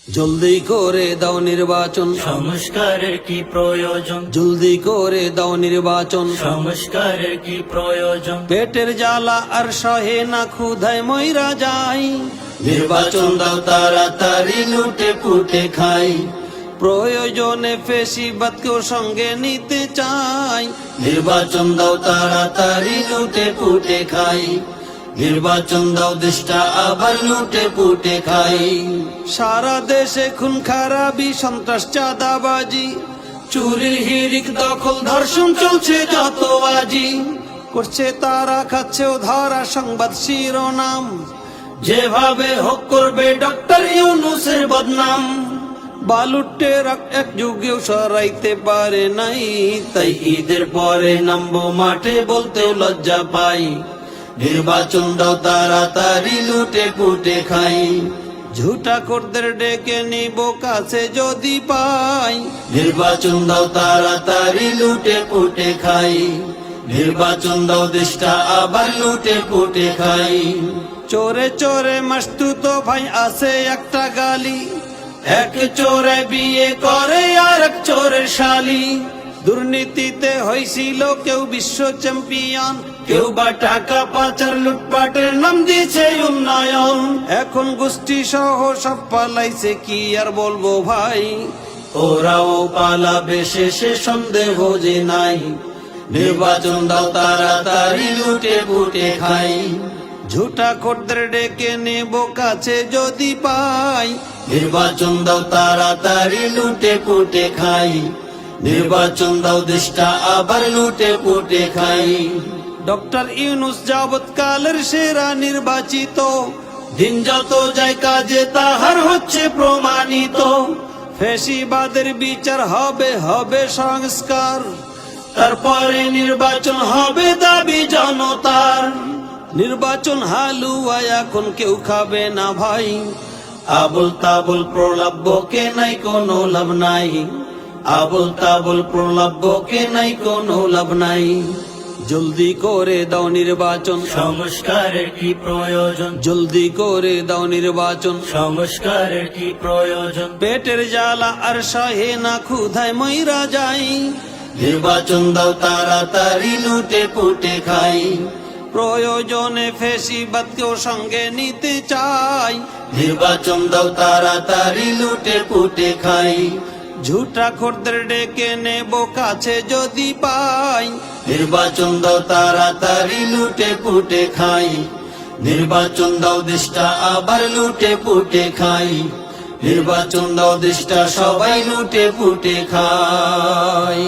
জলদি করে দাও নির্বাচন, সংস্কারের কি প্রয়োজন? জলদি করে দাও নির্বাচন। সংস্কারের কি প্রয়োজন? পেটের জ্বালা আর সহে না, ক্ষুধায় মইরা যাই। নির্বাচন দাও তাড়াতাড়ি, লুটে পুটে খাই। প্রয়োজনে ফেসিবাদকেও সঙ্গে নিতে চাই। নির্বাচন দাও তাড়াতাড়ি, লুটে পুটে খাই। নির্বাচন দাও দেশটা আবার লুটে পুটে খাই। সারা দেশে খুন খারাপি, সন্ত্রাস, চাঁদাবাজি, চুরির হিরিক, দখল, ধর্ষণ চলছে যত আজি। করছে তারা, খাচ্ছেও ধরা, সংবাদ শিরোনাম। যেভাবে হোক করবে ডক্টর ইউনূসের বদনাম। বালুটের এক যুগেও সরাইতে পারে নাই, তাই ঈদের পরে নামবো মাঠে, বলতেও লজ্জা পাই। নির্বাচন দাও তাড়াতাড়ি, লুটে পুটে খাই। ঝুটা করদের ডেকে নিব কাছে যদি পাই। নির্বাচন দাও তাড়াতাড়ি, লুটে পুটে খাই। নির্বাচন দাও দেশটা আবার লুটে পুটে খাই। চোরে চোরে মাস্তুতো ভাই আছে একটা গালি, এক চোরে বিয়ে করে আর এক চোরের শালি। দুর্নীতিতে হয়েছিল কেউ বিশ্ব চ্যাম্পিয়ন, কেউ বা টাকা পাচার লুটপাটের নাম দিয়েছে উন্নয়ন। এখন গোষ্ঠী সহ সব পালাইছে, কি আর বলবো ভাই। ওরাও পালাবে, শেষে সন্দেহ যে নাই। নির্বাচন দাও তাড়াতাড়ি, লুটে পুটে খাই। ঝুটা করদের ডেকে নেব কাছে যদি পাই। নির্বাচন দাও তাড়াতাড়ি, লুটে পুটে খাই। নির্বাচন দাও দেশটা আবার লুটে পুটে খাই। ডক্টর ইউনূস যাবৎকালের সেরা নির্বাচিত, দিন যত যায় কাজে তাহার হচ্ছে প্রমাণিত। ফ্যাসিবাদের বিচার হবে, হবে সংস্কার। তারপরে নির্বাচন হবে দাবি জনতার। নির্বাচন হালুয়া এখন কেউ খাবে না ভাই। আবল তাবল প্রলাপকে নাই কোনো লাভ নাই। আবল তাবল প্রলাপকে নাই কোনো লাভ নাই। জলদি করে দাও নির্বাচন, সংস্কারের কি প্রয়োজন? জলদি করে দাও নির্বাচন। সংস্কারের কি প্রয়োজন? পেটের জ্বালা আর সহে না, ক্ষুধায় মইরা যাই। নির্বাচন দাও তাড়াতাড়ি, লুটে পুটে খাই। প্রয়োজনে ফেসিবাদকেও সঙ্গে নিতে চাই। নির্বাচন দাও তাড়াতাড়ি, লুটে পুটে খাই। ঝুটা খোরদের ডেকে নেব কাছে যদি পাই। নির্বাচন দাও তাড়াতাড়ি, লুটে পুটে খাই। নির্বাচন দাও দেশটা আবার লুটে পুটে খাই। নির্বাচন দাও দেশটা সবাই লুটে পুটে খাই।